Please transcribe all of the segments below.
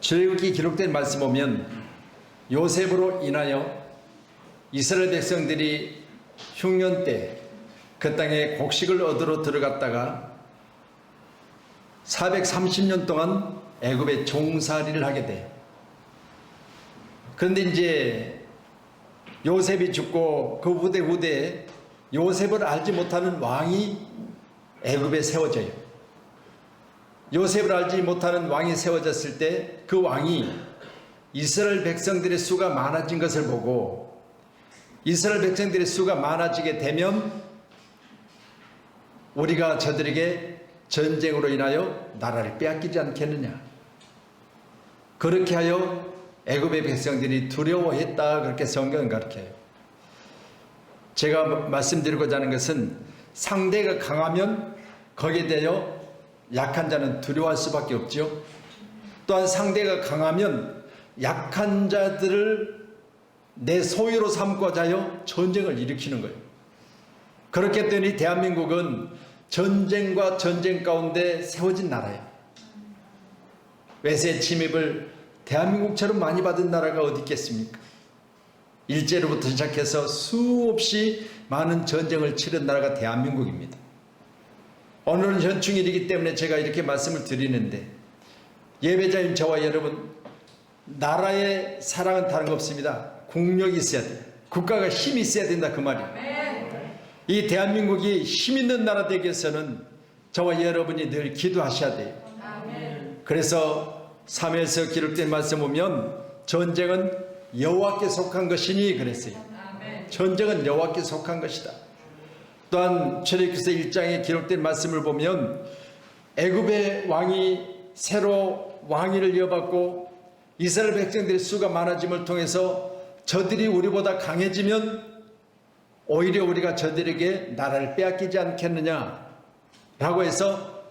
출애굽기 기록된 말씀 보면 요셉으로 인하여 이스라엘 백성들이 흉년 때 그 땅에 곡식을 얻으러 들어갔다가 430년 동안 애굽의 종살이를 하게 돼요. 그런데 이제 요셉이 죽고 그 후대에 요셉을 알지 못하는 왕이 애굽에 세워져요. 요셉을 알지 못하는 왕이 세워졌을 때 그 왕이 이스라엘 백성들의 수가 많아진 것을 보고 이스라엘 백성들의 수가 많아지게 되면 우리가 저들에게 전쟁으로 인하여 나라를 빼앗기지 않겠느냐. 그렇게 하여 애굽의 백성들이 두려워했다. 그렇게 성경은 가르쳐요. 제가 말씀드리고자 하는 것은 상대가 강하면 거기에 대하여 약한 자는 두려워할 수밖에 없죠. 또한 상대가 강하면 약한 자들을 내 소유로 삼고자 하여 전쟁을 일으키는 거예요. 그렇기 때문에 대한민국은 전쟁과 전쟁 가운데 세워진 나라예요. 외세 침입을 대한민국처럼 많이 받은 나라가 어디 있겠습니까? 일제로부터 시작해서 수없이 많은 전쟁을 치른 나라가 대한민국입니다. 오늘은 현충일이기 때문에 제가 이렇게 말씀을 드리는데, 예배자인 저와 여러분, 나라의 사랑은 다른 거 없습니다. 국력이 있어야 돼요. 국가가 힘이 있어야 된다, 그 말이에요. 이 대한민국이 힘 있는 나라 되기 위해서는 저와 여러분이 늘 기도하셔야 돼요. 그래서 사무엘서 기록된 말씀 보면 전쟁은 여호와께 속한 것이니 그랬어요. 전쟁은 여호와께 속한 것이다. 또한 출애굽기서 1장에 기록된 말씀을 보면 애굽의 왕이 새로 왕위를 이어받고 이스라엘 백성들의 수가 많아짐을 통해서 저들이 우리보다 강해지면 오히려 우리가 저들에게 나라를 빼앗기지 않겠느냐 라고 해서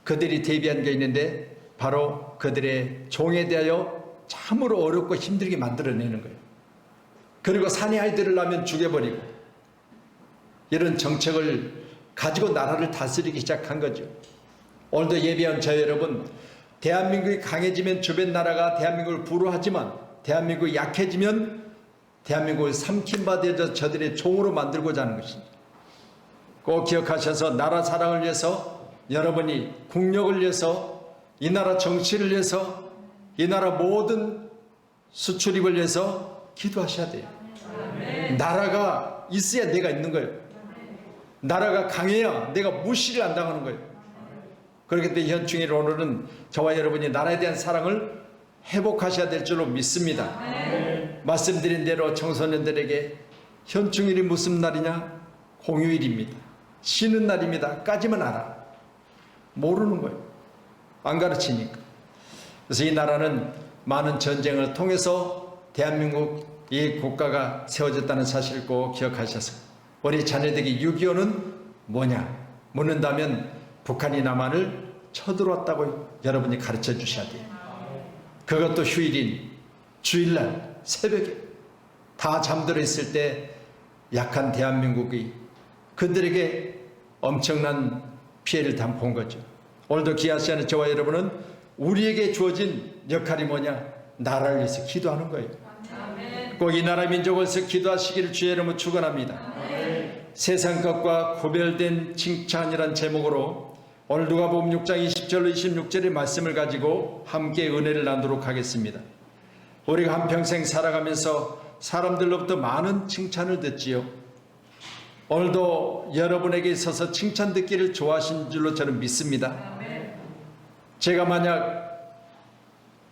그들이 대비한 게 있는데 바로 그들의 종에 대하여 참으로 어렵고 힘들게 만들어내는 거예요. 그리고 사내 아이들을 낳으면 죽여버리고 이런 정책을 가지고 나라를 다스리기 시작한 거죠. 오늘도 예배한 저 여러분, 대한민국이 강해지면 주변 나라가 대한민국을 부러워하지만 대한민국이 약해지면 대한민국을 삼킴받아서 저들의 종으로 만들고자 하는 것입니다. 꼭 기억하셔서 나라 사랑을 위해서 여러분이 국력을 위해서 이 나라 정치를 위해서 이 나라 모든 수출입을 위해서 기도하셔야 돼요. 나라가 있어야 내가 있는 거예요. 나라가 강해야 내가 무시를 안 당하는 거예요. 그렇기 때문에 현충일 오늘은 저와 여러분이 나라에 대한 사랑을 회복하셔야 될 줄로 믿습니다. 말씀드린 대로 청소년들에게 현충일이 무슨 날이냐? 공휴일입니다. 쉬는 날입니다. 까지만 알아. 모르는 거예요. 안 가르치니까. 그래서 이 나라는 많은 전쟁을 통해서 대한민국 이 국가가 세워졌다는 사실을 꼭 기억하셔서 우리 자녀들에게 6.25는 뭐냐? 묻는다면 북한이 남한을 쳐들어왔다고 여러분이 가르쳐 주셔야 돼요. 그것도 휴일인 주일날 새벽에 다 잠들어 있을 때 약한 대한민국이 그들에게 엄청난 피해를 본 거죠. 오늘도 귀하시 하는 저와 여러분은 우리에게 주어진 역할이 뭐냐? 나라를 위해서 기도하는 거예요. 꼭 이 나라 민족을 위해서 기도하시기를 주의 이름으로 축원합니다. 세상 것과 구별된 칭찬이란 제목으로 오늘 누가복음 6장 20절로 26절의 말씀을 가지고 함께 은혜를 나누도록 하겠습니다. 우리가 한평생 살아가면서 사람들로부터 많은 칭찬을 듣지요. 오늘도 여러분에게 있어서 칭찬 듣기를 좋아하신 줄로 저는 믿습니다. 제가 만약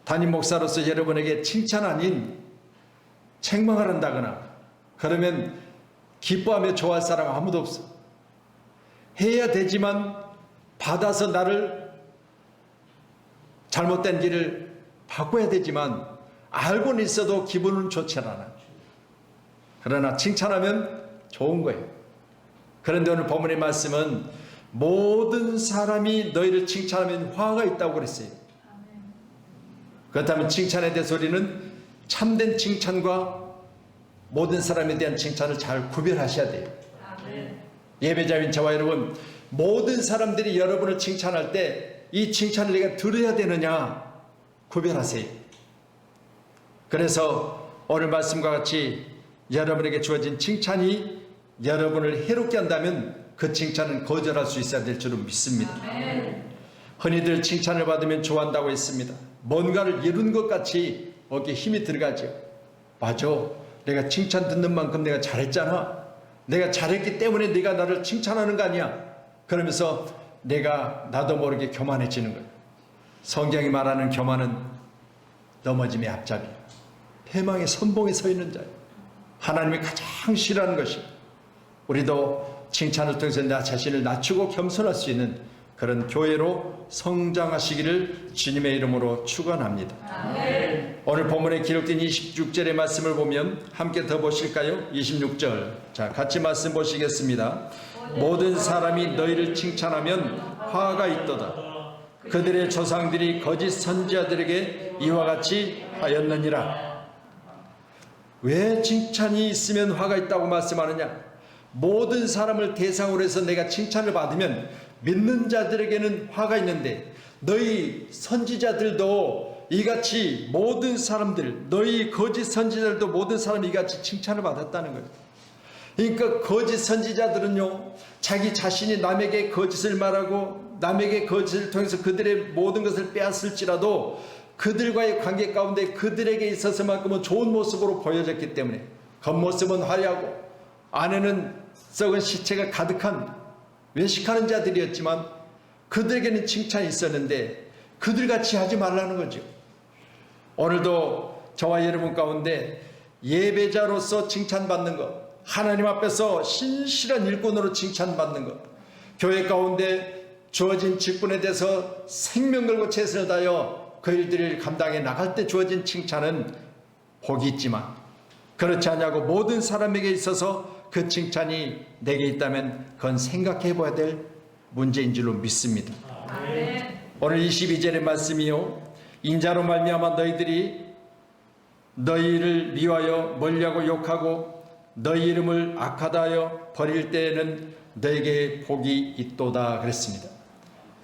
담임 목사로서 여러분에게 칭찬 아닌 책망을 한다거나 그러면 기뻐하며 좋아할 사람 아무도 없어. 해야 되지만 받아서 나를 잘못된 길을 바꿔야 되지만 알고는 있어도 기분은 좋지 않아. 그러나 칭찬하면 좋은 거예요. 그런데 오늘 본문의 말씀은 모든 사람이 너희를 칭찬하면 화가 있다고 그랬어요. 그렇다면 칭찬에 대해서 우리는 참된 칭찬과 모든 사람에 대한 칭찬을 잘 구별하셔야 돼요. 예배자인 저와 여러분, 모든 사람들이 여러분을 칭찬할 때 이 칭찬을 내가 들어야 되느냐 구별하세요. 그래서 오늘 말씀과 같이 여러분에게 주어진 칭찬이 여러분을 해롭게 한다면 그 칭찬은 거절할 수 있어야 될 줄은 믿습니다. 흔히들 칭찬을 받으면 좋아한다고 했습니다. 뭔가를 이룬 것 같이 어깨에 힘이 들어가죠. 맞아, 내가 칭찬 듣는 만큼 내가 잘했잖아. 내가 잘했기 때문에 네가 나를 칭찬하는 거 아니야. 그러면서 내가 나도 모르게 교만해지는 거예요. 성경이 말하는 교만은 넘어짐의 앞잡이, 패망의 선봉에 서 있는 자예요. 하나님이 가장 싫어하는 것이, 우리도 칭찬을 통해서 나 자신을 낮추고 겸손할 수 있는 그런 교회로 성장하시기를 주님의 이름으로 축원합니다. 오늘 본문에 기록된 26절의 말씀을 보면 함께 더 보실까요? 26절, 자 같이 말씀 보시겠습니다. 모든 사람이 너희를 칭찬하면 화가 있도다. 그들의 조상들이 거짓 선지자들에게 이와 같이 하였느니라. 왜 칭찬이 있으면 화가 있다고 말씀하느냐? 모든 사람을 대상으로 해서 내가 칭찬을 받으면 믿는 자들에게는 화가 있는데, 너희 선지자들도 이같이 모든 사람들, 너희 거짓 선지자들도 모든 사람이 이같이 칭찬을 받았다는 거예요. 그러니까 거짓 선지자들은요, 자기 자신이 남에게 거짓을 말하고 남에게 거짓을 통해서 그들의 모든 것을 빼앗을지라도 그들과의 관계 가운데 그들에게 있어서만큼은 좋은 모습으로 보여졌기 때문에 겉모습은 화려하고 안에는 썩은 시체가 가득한 외식하는 자들이었지만 그들에게는 칭찬이 있었는데 그들같이 하지 말라는 거죠. 오늘도 저와 여러분 가운데 예배자로서 칭찬받는 것, 하나님 앞에서 신실한 일꾼으로 칭찬받는 것, 교회 가운데 주어진 직분에 대해서 생명 걸고 최선을 다하여 그 일들을 감당해 나갈 때 주어진 칭찬은 복이 있지만, 그렇지 않냐고 모든 사람에게 있어서 그 칭찬이 내게 있다면 그건 생각해 봐야 될 문제인 줄로 믿습니다. 오늘 22절의 말씀이요, 인자로 말미암아 너희를 미워하여 멀리하고 욕하고 너희 이름을 악하다하여 버릴 때에는 너에게 복이 있도다 그랬습니다.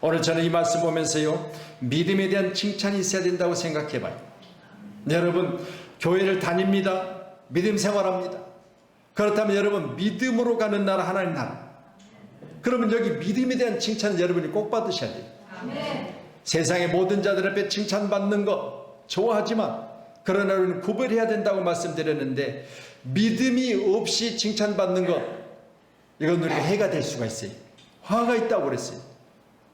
오늘 저는 이 말씀 보면서요, 믿음에 대한 칭찬이 있어야 된다고 생각해 봐요. 여러분, 교회를 다닙니다. 믿음 생활합니다. 그렇다면 여러분, 믿음으로 가는 나라, 하나님 나라. 그러면 여기 믿음에 대한 칭찬은 여러분이 꼭 받으셔야 돼요. 아멘. 세상의 모든 자들 앞에 칭찬받는 거 좋아하지만, 그러나 우리는 구별해야 된다고 말씀드렸는데, 믿음이 없이 칭찬받는 것, 이건 우리가 해가 될 수가 있어요. 화가 있다고 그랬어요.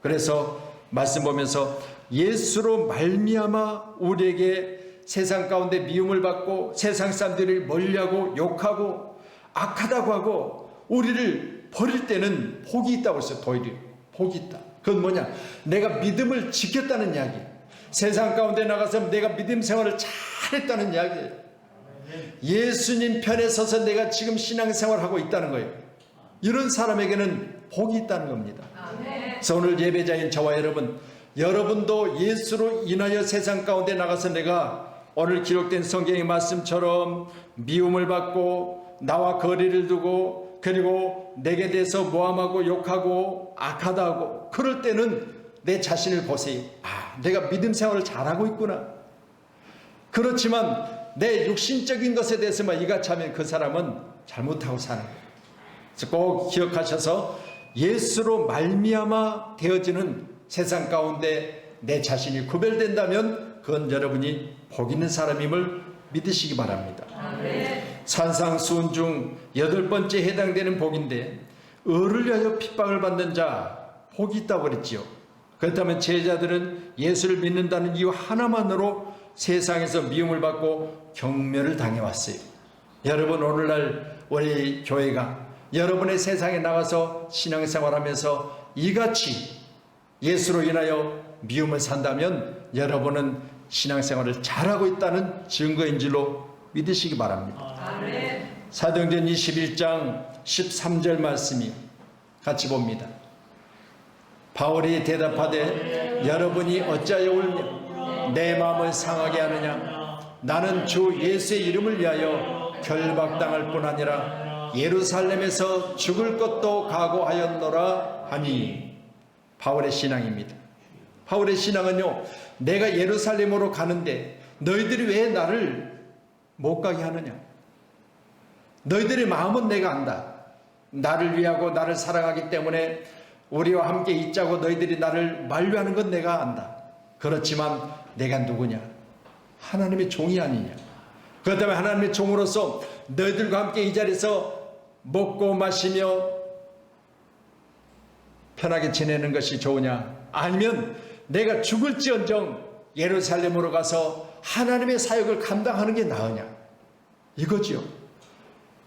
그래서 말씀 보면서 예수로 말미암아 우리에게 세상 가운데 미움을 받고 세상 사람들이 멀리하고 욕하고 악하다고 하고 우리를 버릴 때는 복이 있다고 했어요. 도리어 복이 있다. 그건 뭐냐? 내가 믿음을 지켰다는 이야기예요. 세상 가운데 나가서 내가 믿음 생활을 잘했다는 이야기예요. 예수님 편에 서서 내가 지금 신앙생활을 하고 있다는 거예요. 이런 사람에게는 복이 있다는 겁니다. 그래서 오늘 예배자인 저와 여러분도 예수로 인하여 세상 가운데 나가서 내가 오늘 기록된 성경의 말씀처럼 미움을 받고 나와 거리를 두고 그리고 내게 대해서 모함하고 욕하고 악하다 하고 그럴 때는 내 자신을 보세요. 아, 내가 믿음 생활을 잘하고 있구나. 그렇지만 내 육신적인 것에 대해서만 이같이 하면 그 사람은 잘못하고 사는 거예요. 그래서 꼭 기억하셔서 예수로 말미암아 되어지는 세상 가운데 내 자신이 구별된다면 그건 여러분이 복 있는 사람임을 믿으시기 바랍니다. 산상수훈 중 8번째 해당되는 복인데, 의를 위하여 핍박을 받는 자 복이 있다고 그랬지요. 그렇다면 제자들은 예수를 믿는다는 이유 하나만으로 세상에서 미움을 받고 경멸을 당해왔어요. 여러분, 오늘날 우리 교회가 여러분의 세상에 나가서 신앙생활하면서 이같이 예수로 인하여 미움을 산다면 여러분은 신앙생활을 잘하고 있다는 증거인 줄로 믿으시기 바랍니다. 아멘. 사도행전 21장 13절 말씀이 같이 봅니다. 바울이 대답하되 여러분이 어찌하여 울며 내 마음을 상하게 하느냐? 나는 주 예수의 이름을 위하여 결박당할 뿐 아니라 예루살렘에서 죽을 것도 각오하였노라 하니. 바울의 신앙입니다. 바울의 신앙은요, 내가 예루살렘으로 가는데 너희들이 왜 나를 못 가게 하느냐? 너희들의 마음은 내가 안다. 나를 위하고 나를 사랑하기 때문에 우리와 함께 있자고 너희들이 나를 만류하는 건 내가 안다. 그렇지만 내가 누구냐? 하나님의 종이 아니냐? 그렇다면 하나님의 종으로서 너희들과 함께 이 자리에서 먹고 마시며 편하게 지내는 것이 좋으냐? 아니면 내가 죽을지언정 예루살렘으로 가서 하나님의 사역을 감당하는 게 나으냐? 이거지요.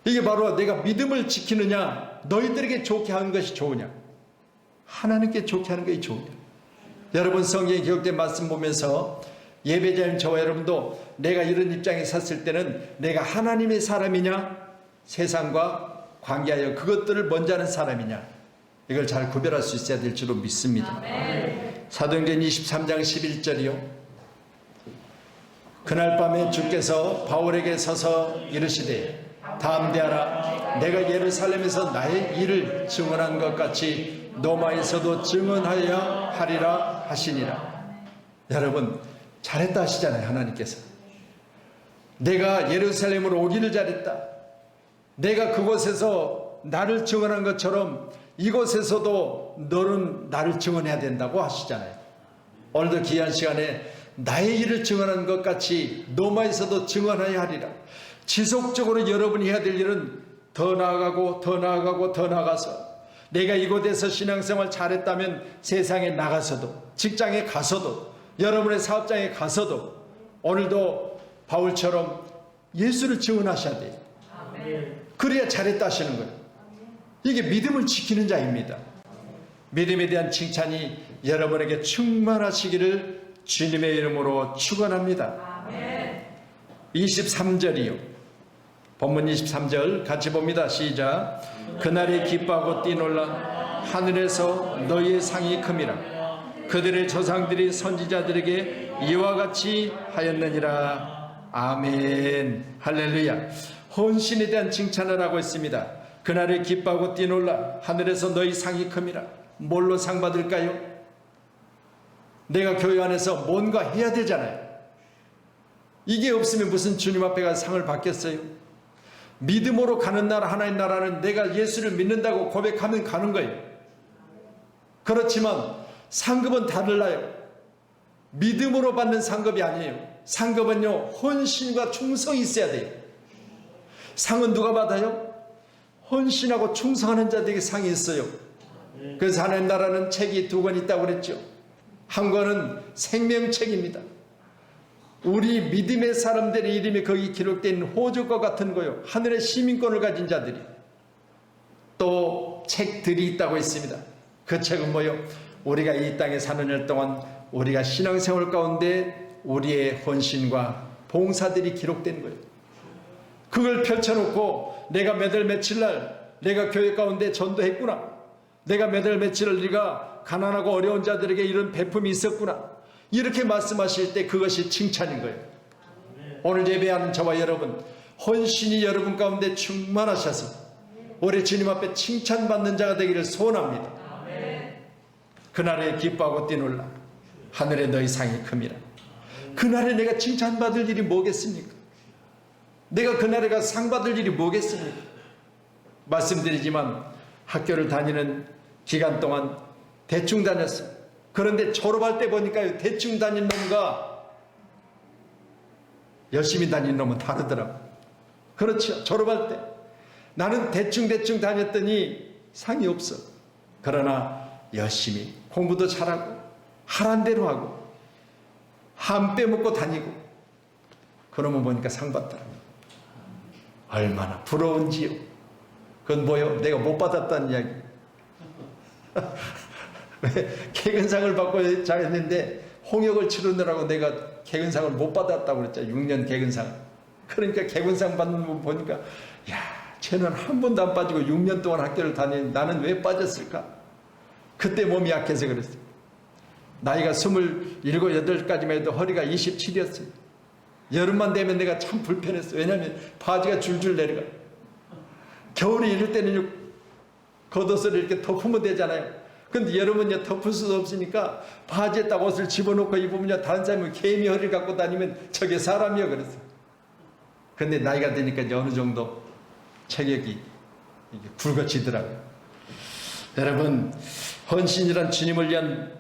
이게 바로 내가 믿음을 지키느냐, 너희들에게 좋게 하는 것이 좋으냐, 하나님께 좋게 하는 것이 좋으냐. 여러분, 성경에 기록된 말씀 보면서 예배자인 저와 여러분도 내가 이런 입장에 섰을 때는 내가 하나님의 사람이냐, 세상과 관계하여 그것들을 먼저 하는 사람이냐, 이걸 잘 구별할 수 있어야 될 줄로 믿습니다. 사도행전 23장 11절이요. 그날 밤에 주께서 바울에게 서서 이르시되 담대하라, 내가 예루살렘에서 나의 일을 증언한 것 같이 로마에서도 증언하여야 하리라 하시니라. 여러분, 잘했다 하시잖아요. 하나님께서 내가 예루살렘으로 오기를 잘했다, 내가 그곳에서 나를 증언한 것처럼 이곳에서도 너는 나를 증언해야 된다고 하시잖아요. 오늘도 귀한 시간에 나의 일을 증언한 것 같이 로마에서도 증언하여야 하리라. 지속적으로 여러분이 해야 될 일은 더 나아가고 더 나아가고 더 나아가서, 내가 이곳에서 신앙생활 잘했다면 세상에 나가서도, 직장에 가서도, 여러분의 사업장에 가서도 오늘도 바울처럼 예수를 증언하셔야 돼요. 그래야 잘했다 하시는 거예요. 이게 믿음을 지키는 자입니다. 믿음에 대한 칭찬이 여러분에게 충만하시기를 주님의 이름으로 축원합니다. 23절이요. 본문 23절 같이 봅니다. 시작. 그날이 기뻐하고 뛰놀라, 하늘에서 너희의 상이 큼이라. 그들의 조상들이 선지자들에게 이와 같이 하였느니라. 아멘. 할렐루야. 헌신에 대한 칭찬을 하고 있습니다. 그날이 기뻐하고 뛰놀라, 하늘에서 너희 상이 큼이라. 뭘로 상 받을까요? 내가 교회 안에서 뭔가 해야 되잖아요. 이게 없으면 무슨 주님 앞에 가서 상을 받겠어요? 믿음으로 가는 나라, 하나님 나라는 내가 예수를 믿는다고 고백하면 가는 거예요. 그렇지만 상급은 달라요. 믿음으로 받는 상급이 아니에요. 상급은요, 헌신과 충성이 있어야 돼요. 상은 누가 받아요? 헌신하고 충성하는 자들에게 상이 있어요. 그래서 하나님 나라는 책이 2권 있다고 그랬죠. 한 권은 생명책입니다. 우리 믿음의 사람들의 이름이 거기 기록된 호적과 같은 거요. 하늘의 시민권을 가진 자들이. 또 책들이 있다고 있습니다. 그 책은 뭐요? 우리가 이 땅에 사는 일 동안 우리가 신앙생활 가운데 우리의 헌신과 봉사들이 기록된 거예요. 그걸 펼쳐놓고 내가 몇 월 며칠 날 내가 교회 가운데 전도했구나, 내가 몇 월 며칠 날 네가 가난하고 어려운 자들에게 이런 베품이 있었구나, 이렇게 말씀하실 때 그것이 칭찬인 거예요. 오늘 예배하는 저와 여러분, 헌신이 여러분 가운데 충만하셔서 올해 주님 앞에 칭찬받는 자가 되기를 소원합니다. 그날에 기뻐하고 뛰놀라, 하늘에 너희 상이 큼이라. 그날에 내가 칭찬받을 일이 뭐겠습니까? 내가 그날에 가서 상 받을 일이 뭐겠습니까? 말씀드리지만 학교를 다니는 기간 동안 대충 다녔어요. 그런데 졸업할 때 보니까 대충 다닌 놈과 열심히 다닌 놈은 다르더라고요. 그렇죠. 졸업할 때 나는 대충 다녔더니 상이 없어. 그러나 열심히 공부도 잘하고 하란 대로 하고 한 빼먹고 다니고 그러면 보니까 상 받더라고요. 얼마나 부러운지요. 그건 뭐요? 내가 못 받았다는 이야기. 왜 개근상을 받고 잘했는데 홍역을 치르느라고 내가 개근상을 못 받았다고 그랬잖아요. 6년 개근상. 그러니까 개근상 받는 분 보니까 야, 쟤는 한 번도 안 빠지고 6년 동안 학교를 다니는데 나는 왜 빠졌을까? 그때 몸이 약해서 그랬어요. 나이가 27, 8까지만 해도 허리가 27이었어요. 여름만 되면 내가 참 불편했어요. 왜냐하면 바지가 줄줄 내려가. 겨울에 이럴 때는 겉옷을 이렇게 덮으면 되잖아요. 근데 여러분요, 덮을 수도 없으니까 바지에 딱 옷을 집어넣고 입으면 다른 사람이 개미 허리를 갖고 다니면 저게 사람이요 그랬어. 근데 나이가 되니까 이제 어느 정도 체격이 굵어지더라고요. 여러분, 헌신이란 주님을 위한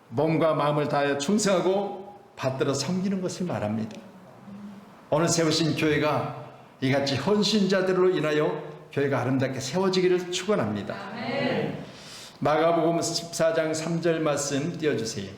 몸과 마음을 다하여 충성하고 받들어 섬기는 것을 말합니다. 오늘 세우신 교회가 이같이 헌신자들로 인하여 교회가 아름답게 세워지기를 축원합니다. 마가복음 14장 3절 말씀 띄워주세요.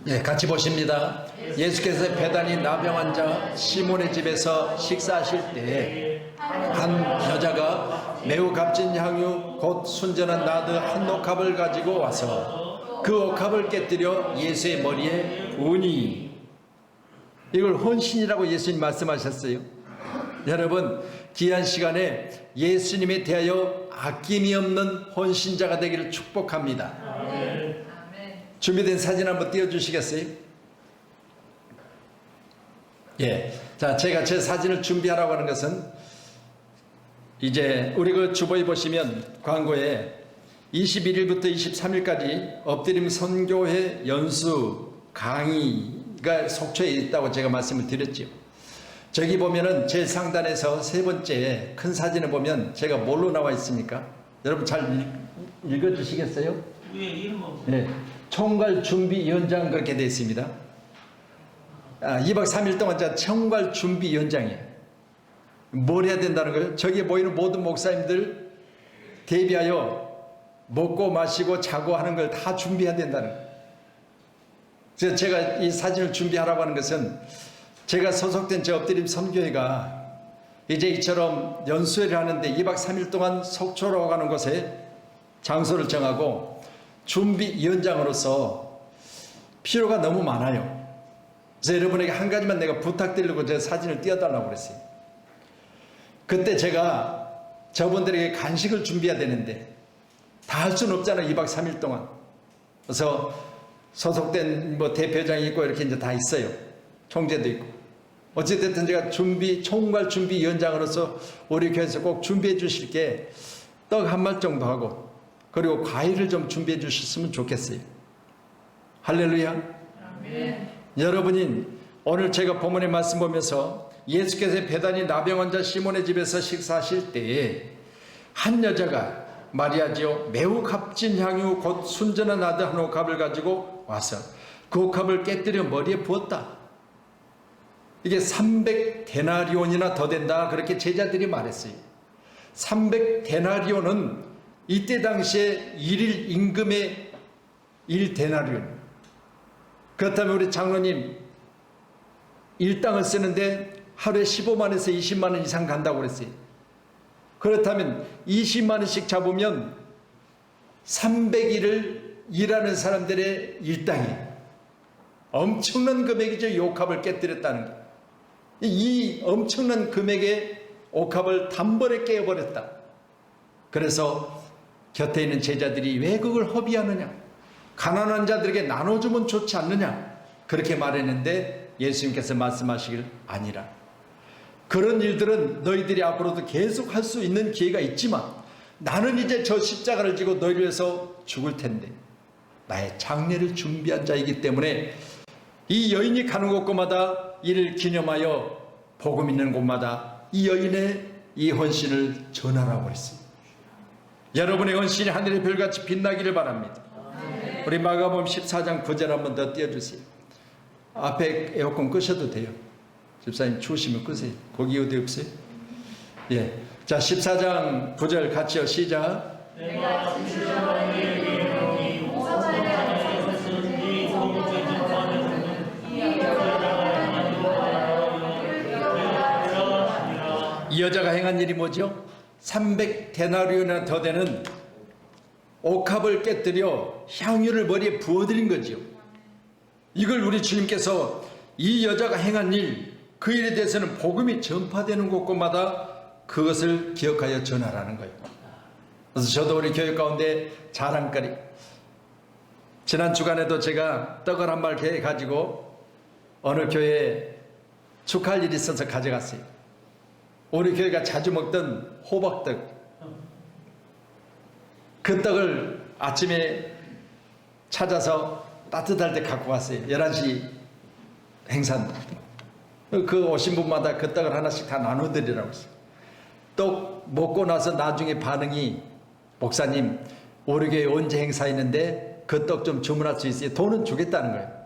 네, 같이 보십니다. 예수께서 배단이 나병 환자 시몬의 집에서 식사하실 때에 한 여자가 매우 값진 향유 곧 순전한 나드 한 옥합을 가지고 와서 그 옥합을 깨뜨려 예수의 머리에 부으니, 이걸 헌신이라고 예수님 말씀하셨어요. 여러분, 귀한 시간에 예수님에 대하여 아낌이 없는 헌신자가 되기를 축복합니다. 준비된 사진 한번 띄워주시겠어요? 예. 자, 제가 제 사진을 준비하라고 하는 것은, 이제 우리 그 주보에 보시면 광고에 21일부터 23일까지 엎드림 선교회 연수 강의가 속초에 있다고 제가 말씀을 드렸죠. 저기 보면은 제일 상단에서 세 번째 큰 사진을 보면 제가 뭘로 나와 있습니까? 여러분 잘 읽어주시겠어요? 네. 총괄준비위원장 그렇게 되어 있습니다. 2박 3일 동안 제가 총괄준비위원장이에요. 뭘 해야 된다는 거예요? 저기에 보이는 모든 목사님들 대비하여 먹고 마시고 자고 하는 걸 다 준비해야 된다는 거예요. 그래서 제가 이 사진을 준비하라고 하는 것은, 제가 소속된 제 엎드림 선교회가 이제 이처럼 연수회를 하는데 2박 3일 동안 속초라고 하는 곳에 장소를 정하고 준비위원장으로서 필요가 너무 많아요. 그래서 여러분에게 한 가지만 내가 부탁드리려고 제 사진을 띄워달라고 그랬어요. 그때 제가 저분들에게 간식을 준비해야 되는데 다 할 수는 없잖아요. 2박 3일 동안. 그래서 소속된 뭐 대표장이 있고 이렇게 이제 다 있어요. 총재도 있고. 어찌됐든 제가 총괄 준비위원장으로서 우리 교회에서 꼭 준비해 주실 게 떡 한 말 정도 하고, 그리고 과일을 좀 준비해 주셨으면 좋겠어요. 할렐루야. 아멘. 여러분이 오늘 제가 본문의 말씀 보면서 예수께서 배단이 나병 환자 시몬의 집에서 식사하실 때에 한 여자가 마리아지요 매우 값진 향유 곧 순전한 나드 한 옥합을 가지고 와서 그 옥합을 깨뜨려 머리에 부었다. 이게 300데나리온이나 더 된다, 그렇게 제자들이 말했어요. 300데나리온은 이때 당시에 일일 임금의 1데나리온. 그렇다면 우리 장로님 일당을 쓰는데 하루에 15만에서 20만원 이상 간다고 그랬어요. 그렇다면 20만원씩 잡으면 300일을 일하는 사람들의 일당이 엄청난 금액이죠. 이 옥합을 깨뜨렸다는 거. 이 엄청난 금액의 옥합을 단번에 깨어버렸다. 그래서 곁에 있는 제자들이 왜 그걸 허비하느냐, 가난한 자들에게 나눠주면 좋지 않느냐, 그렇게 말했는데 예수님께서 말씀하시길 아니라, 그런 일들은 너희들이 앞으로도 계속 할 수 있는 기회가 있지만 나는 이제 저 십자가를 지고 너희를 위해서 죽을 텐데 나의 장례를 준비한 자이기 때문에 이 여인이 가는 곳마다 이를 기념하여 복음 있는 곳마다 이 여인의 이 헌신을 전하라고 했습니다. 여러분의 헌신이 하늘의 별같이 빛나기를 바랍니다. 우리 마가복음 14장 9절 한번 더 띄워주세요. 앞에 에어컨 끄셔도 돼요. 집사님 추우시면 끄세요. 거기 어디 없어요? 예. 자, 14장 9절 같이요. 시작. 이 여자가 행한 일이 뭐죠? 300데나리온이나 더 되는 옥합을 깨뜨려 향유를 머리에 부어드린 거죠. 이걸 우리 주님께서 이 여자가 행한 일, 그 일에 대해서는 복음이 전파되는 곳곳마다 그것을 기억하여 전하라는 거예요. 그래서 저도 우리 교회 가운데 자랑거리, 지난 주간에도 제가 떡을 한 말 가지고 어느 교회에 축하할 일이 있어서 가져갔어요. 우리 교회가 자주 먹던 호박떡, 그 떡을 아침에 찾아서 따뜻할 때 갖고 왔어요. 11시 행사인데 그 오신 분마다 그 떡을 하나씩 다 나눠드리라고 했어요. 떡 먹고 나서 나중에 반응이, 목사님 우리 교회 언제 행사 있는데 그 떡 좀 주문할 수 있어요? 돈은 주겠다는 거예요.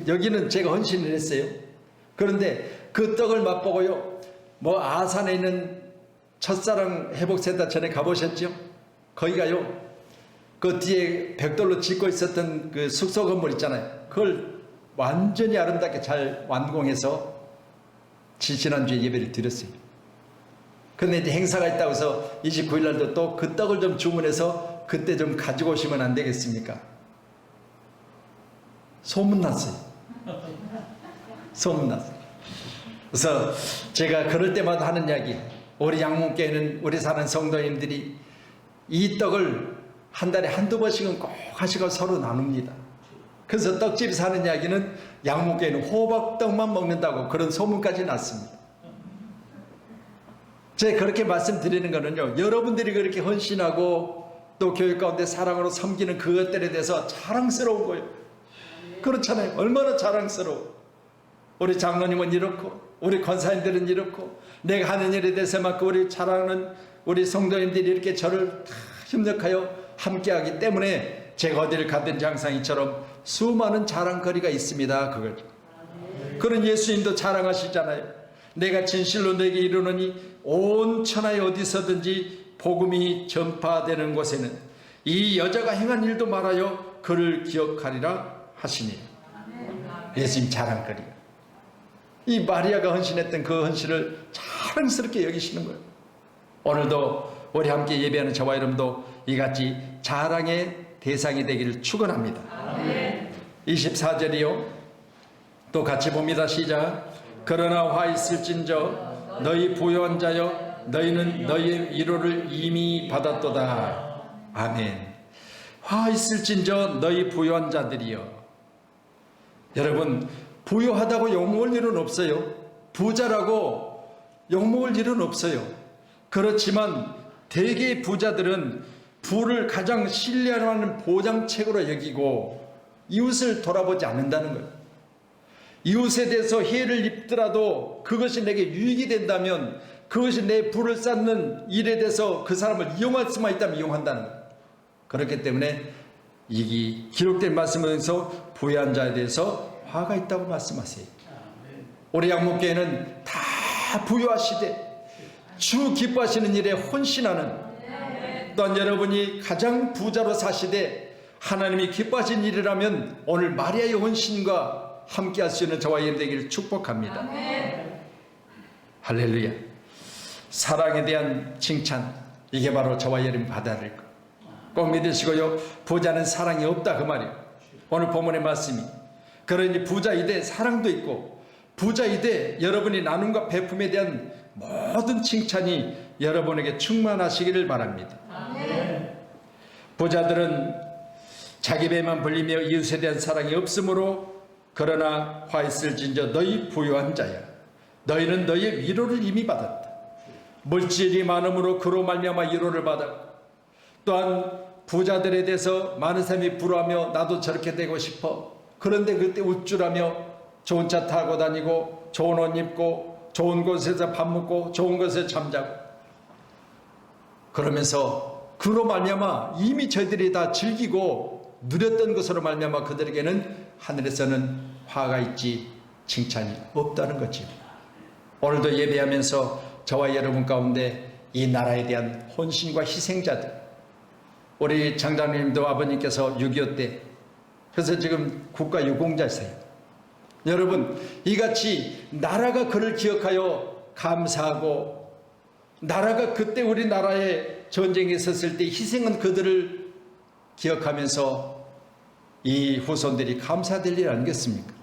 여기는 제가 헌신을 했어요. 그런데 그 떡을 맛보고요, 뭐 아산에 있는 첫사랑 회복센터 전에 가보셨죠? 거기가요, 그 뒤에 벽돌로 짓고 있었던 그 숙소 건물 있잖아요. 그걸 완전히 아름답게 잘 완공해서 지난주에 예배를 드렸어요. 근데 이제 행사가 있다고 해서 29일 날도 또 그 떡을 좀 주문해서 그때 좀 가지고 오시면 안 되겠습니까? 소문났어요. 소문났어요. 그래서 제가 그럴 때마다 하는 이야기, 우리 양문교회는 우리 사는 성도님들이 이 떡을 한 달에 한두 번씩은 꼭 하시고 서로 나눕니다. 그래서 떡집이 사는 이야기는 양문교회는 호박떡만 먹는다고 그런 소문까지 났습니다. 제가 그렇게 말씀드리는 거는요, 여러분들이 그렇게 헌신하고 또 교회 가운데 사랑으로 섬기는 그것들에 대해서 자랑스러운 거예요. 그렇잖아요. 얼마나 자랑스러워. 우리 장로님은 이렇고 우리 권사님들은 이렇고 내가 하는 일에 대해서만큼 우리 자랑하는 우리 성도님들이 이렇게 저를 다 협력하여 함께하기 때문에 제가 어디를 가든지 항상 이처럼 수많은 자랑거리가 있습니다. 그걸. 그런 예수님도 자랑하시잖아요. 내가 진실로 내게 이르노니 온 천하에 어디서든지 복음이 전파되는 곳에는 이 여자가 행한 일도 말하여 그를 기억하리라 하시니. 예수님 자랑거리. 이 마리아가 헌신했던 그 헌신을 자랑스럽게 여기시는 거예요. 오늘도 우리 함께 예배하는 저와 여러분도 이같이 자랑의 대상이 되기를 축원합니다. 24절이요. 또 같이 봅니다. 시작. 그러나 화 있을진저 너희 부요한 자여 너희는 너희의 위로를 이미 받았도다. 아멘. 화 있을진저 너희 부요한 자들이여. 여러분, 부유하다고 욕먹을 일은 없어요. 부자라고 욕먹을 일은 없어요. 그렇지만 대개의 부자들은 부를 가장 신뢰하는 보장책으로 여기고 이웃을 돌아보지 않는다는 거예요. 이웃에 대해서 해를 입더라도 그것이 내게 유익이 된다면, 그것이 내 부를 쌓는 일에 대해서 그 사람을 이용할 수만 있다면 이용한다는 거예요. 그렇기 때문에 이 기록된 말씀에서 부유한 자에 대해서 화가 있다고 말씀하세요. 우리 양목교회는 다 부유하시되 주 기뻐하시는 일에 헌신하는, 또한 여러분이 가장 부자로 사시되 하나님이 기뻐하신 일이라면 오늘 마리아의 헌신과 함께 할 수 있는 저와 여러분 되기를 축복합니다. 할렐루야. 사랑에 대한 칭찬, 이게 바로 저와 여러분 받아야 될 것. 꼭 믿으시고요. 부자는 사랑이 없다 그 말이에요. 오늘 본문의 말씀이. 그러니 부자이되 사랑도 있고, 부자이되 여러분이 나눔과 베품에 대한 모든 칭찬이 여러분에게 충만하시기를 바랍니다. 부자들은 자기 배만 불리며 이웃에 대한 사랑이 없으므로, 그러나 화 있을진저 너희 부유한 자야 너희는 너희의 위로를 이미 받았다. 물질이 많음으로 그로 말미암아 위로를 받았고, 또한 부자들에 대해서 많은 사람이 부러워하며 나도 저렇게 되고 싶어. 그런데 그때 우쭐하며 좋은 차 타고 다니고 좋은 옷 입고 좋은 곳에서 밥 먹고 좋은 곳에서 잠자고, 그러면서 그로 말미암아 이미 저희들이 다 즐기고 누렸던 것으로 말미암아 그들에게는 하늘에서는 화가 있지 칭찬이 없다는 거지. 오늘도 예배하면서 저와 여러분 가운데 이 나라에 대한 헌신과 희생자들, 우리 장장님도 아버님께서 6.25 때, 그래서 지금 국가유공자세요. 여러분, 이같이 나라가 그를 기억하여 감사하고, 나라가 그때 우리나라에 전쟁에 있었을 때 희생한 그들을 기억하면서 이 후손들이 감사될 일 아니겠습니까?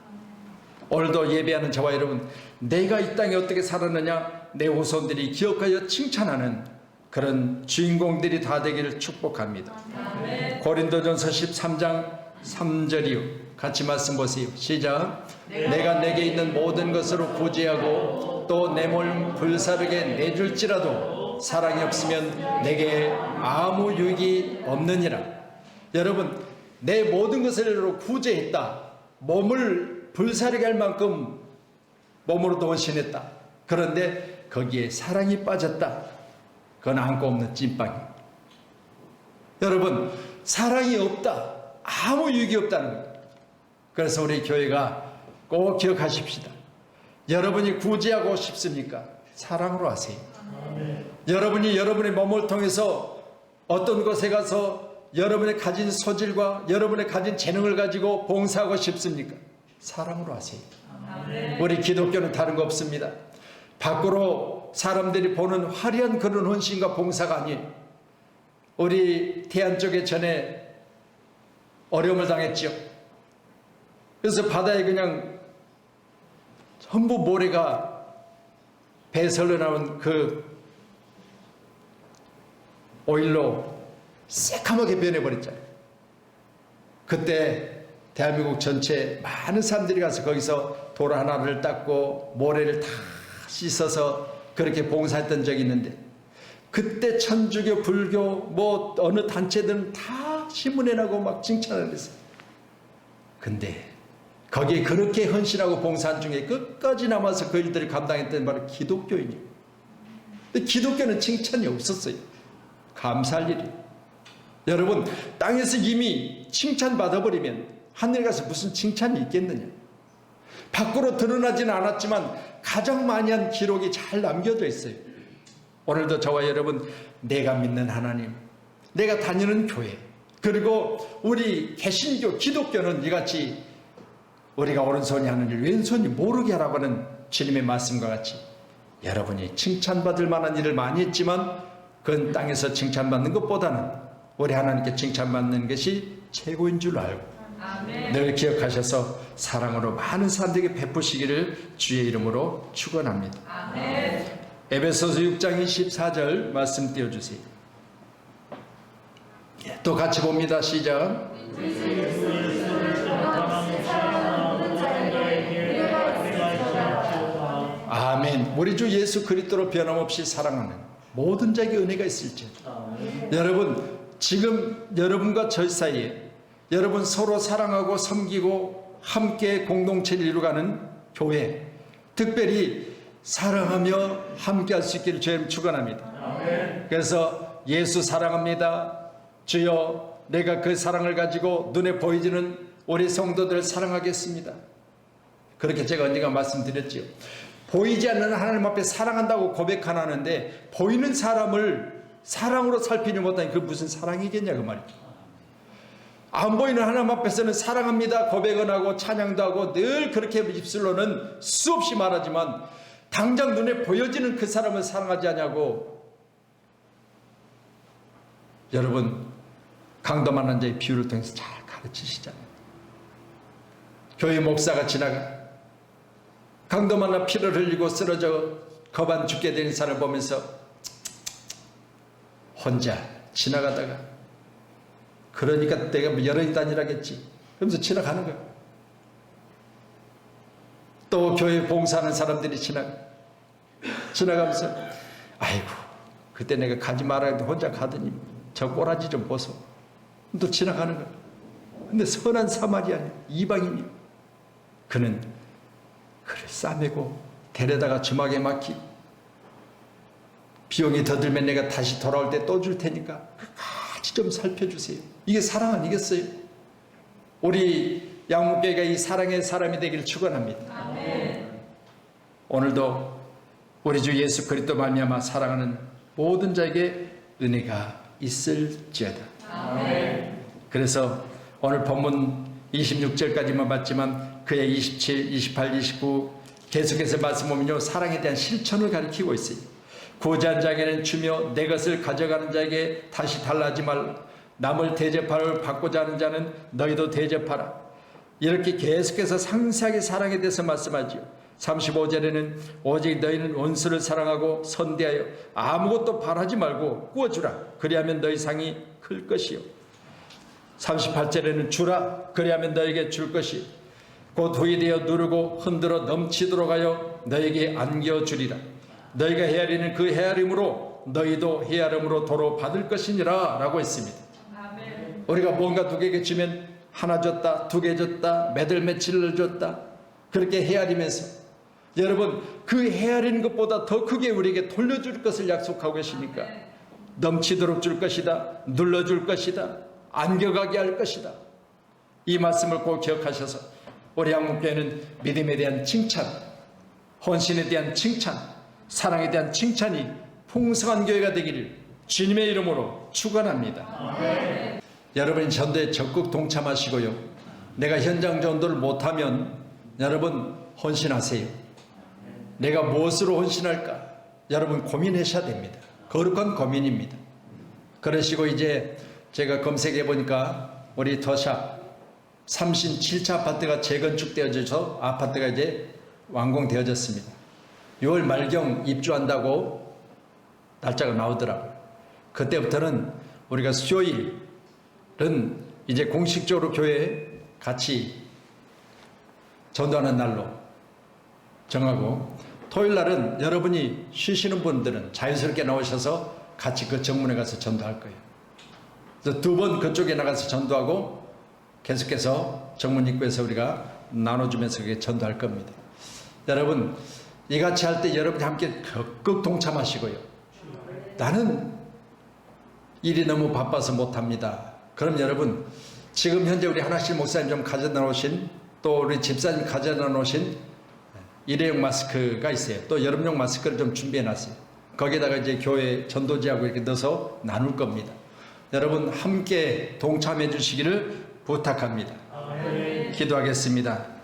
오늘도 예배하는 저와 여러분, 내가 이 땅에 어떻게 살았느냐 내 후손들이 기억하여 칭찬하는 그런 주인공들이 다 되기를 축복합니다. 고린도전서 13장 3절이요. 같이 말씀 보세요. 시작. 내가 내게 있는 모든 것으로 부지하고 또 내 몸 불사르게 내줄지라도 사랑이 없으면 내게 아무 유익이 없느니라. 여러분, 내 모든 것을 구제했다. 몸을 불사르게 할 만큼 몸으로도 헌신했다. 그런데 거기에 사랑이 빠졌다. 그건 안고 없는 찐빵이에요. 여러분, 사랑이 없다. 아무 유익이 없다는 거예요. 그래서 우리 교회가 꼭 기억하십시다. 여러분이 구제하고 싶습니까? 사랑으로 하세요. 여러분이 여러분의 몸을 통해서 어떤 곳에 가서 여러분의 가진 소질과 여러분의 가진 재능을 가지고 봉사하고 싶습니까? 사랑으로 하세요. 우리 기독교는 다른 거 없습니다. 밖으로 사람들이 보는 화려한 그런 헌신과 봉사가 아니에요. 우리 태안 쪽에 전에 어려움을 당했죠. 그래서 바다에 그냥 전부 모래가 배에서 흘러나온 그 오일로 새카맣게 변해버렸잖아요. 그때 대한민국 전체 많은 사람들이 가서 거기서 돌 하나를 닦고 모래를 다 씻어서 그렇게 봉사했던 적이 있는데, 그때 천주교, 불교, 뭐 어느 단체들은 다 신문에 나고 막 칭찬을 했어요. 근데 거기에 그렇게 헌신하고 봉사한 중에 끝까지 남아서 그 일들을 감당했던 바로 기독교인이에요. 근데 기독교는 칭찬이 없었어요. 감사할 일이. 여러분, 땅에서 이미 칭찬받아버리면 하늘 가서 무슨 칭찬이 있겠느냐. 밖으로 드러나지는 않았지만 가장 많이 한 기록이 잘 남겨져 있어요. 오늘도 저와 여러분, 내가 믿는 하나님, 내가 다니는 교회, 그리고 우리 개신교, 기독교는 이같이 우리가 오른손이 하는 일 왼손이 모르게 하라고 하는 주님의 말씀과 같이 여러분이 칭찬받을 만한 일을 많이 했지만 그건 땅에서 칭찬받는 것보다는 우리 하나님께 칭찬받는 것이 최고인 줄 알고 늘 기억하셔서 사랑으로 많은 사람들에게 베푸시기를 주의 이름으로 축원합니다. 에베소서 6장 24절 말씀 띄워주세요. 또 같이 봅니다. 시작. 아멘. 우리 주 예수 그리스도로 변함없이 사랑하는 모든 자에게 은혜가 있을지어다. 여러분, 지금 여러분과 저 사이에 여러분 서로 사랑하고 섬기고 함께 공동체를 이루어가는 교회, 특별히 사랑하며 함께 할 수 있기를 주님 축원합니다. 그래서 예수 사랑합니다. 주여, 내가 그 사랑을 가지고 눈에 보이지는 우리 성도들을 사랑하겠습니다. 그렇게 제가 언젠가 말씀드렸지요. 보이지 않는 하나님 앞에 사랑한다고 고백하는데 보이는 사람을 사랑으로 살피지 못하니 그게 무슨 사랑이겠냐 그 말이죠. 안 보이는 하나님 앞에서는 사랑합니다 고백은 하고 찬양도 하고 늘 그렇게 입술로는 수없이 말하지만 당장 눈에 보여지는 그 사람을 사랑하지 않냐고. 여러분, 강도 만난 자의 비유를 통해서 잘 가르치시잖아요. 교회 목사가 지나가 강도 만나 피를 흘리고 쓰러져 거반 죽게 된 사람을 보면서 혼자 지나가다가 그러니까 내가 여러 다니라겠지 그러면서 지나가는 거예요. 또 교회 봉사하는 사람들이 지나가면서 아이고 그때 내가 가지 말아야 했는데 혼자 가더니 저 꼬라지 좀 보소. 또 지나가는 거예요. 근데 선한 사마리아니 이방인이 그는 그를 싸매고 데려다가 주막에 맡기 비용이 더 들면 내가 다시 돌아올 때 또 줄 테니까 같이 좀 살펴주세요. 이게 사랑 아니겠어요? 우리 양목교회가 이 사랑의 사람이 되기를 축원합니다. 아멘. 오늘도 우리 주 예수 그리스도 말미암아 사랑하는 모든 자에게 은혜가 있을지어다. 아멘. 그래서 오늘 본문 26절까지만 봤지만 그의 27, 28, 29 계속해서 말씀 보면요 사랑에 대한 실천을 가리키고 있어요. 구제한 자에게는 주며 내 것을 가져가는 자에게 다시 달라하지 말라. 남을 대접하를 받고자 하는 자는 너희도 대접하라. 이렇게 계속해서 상세하게 사랑에 대해서 말씀하지요. 35절에는 오직 너희는 원수를 사랑하고 선대하여 아무것도 바라지 말고 구워주라. 그리하면 너희 상이 클 것이요. 38절에는 주라. 그리하면 너에게 줄 것이 곧 후이 되어 누르고 흔들어 넘치도록 하여 너에게 안겨주리라. 너희가 헤아리는 그 헤아림으로 너희도 헤아림으로 도로 받을 것이니라 라고 했습니다. 아멘. 우리가 뭔가 누구에게 주면 하나 줬다, 두 개 줬다, 몇을 며칠을 줬다, 그렇게 헤아리면서 여러분 그 헤아리는 것보다 더 크게 우리에게 돌려줄 것을 약속하고 계시니까 넘치도록 줄 것이다, 눌러줄 것이다, 안겨가게 할 것이다. 이 말씀을 꼭 기억하셔서 우리 한국교회는 믿음에 대한 칭찬, 헌신에 대한 칭찬, 사랑에 대한 칭찬이 풍성한 교회가 되기를 주님의 이름으로 축원합니다. 여러분 전도에 적극 동참하시고요. 내가 현장 전도를 못하면 여러분 헌신하세요. 내가 무엇으로 헌신할까? 여러분 고민하셔야 됩니다. 거룩한 고민입니다. 그러시고 이제 제가 검색해 보니까 우리 더샵 37차 아파트가 재건축되어져서 아파트가 이제 완공되어졌습니다. 6월 말경 입주한다고 날짜가 나오더라고요. 그때부터는 우리가 수요일은 이제 공식적으로 교회에 같이 전도하는 날로 정하고, 토요일 날은 여러분이 쉬시는 분들은 자연스럽게 나오셔서 같이 그 정문에 가서 전도할 거예요. 그래서 2번 그쪽에 나가서 전도하고 계속해서 정문 입구에서 우리가 나눠주면서 그게 전도할 겁니다. 여러분 이같이 할 때 여러분이 함께 적극 동참하시고요. 나는 일이 너무 바빠서 못합니다. 그럼 여러분 지금 현재 우리 하나씩 목사님 좀 가져다 놓으신, 또 우리 집사님 가져다 놓으신 일회용 마스크가 있어요. 또 여름용 마스크를 좀 준비해 놨어요. 거기에다가 이제 교회 전도지하고 이렇게 넣어서 나눌 겁니다. 여러분 함께 동참해 주시기를 부탁합니다. 기도하겠습니다.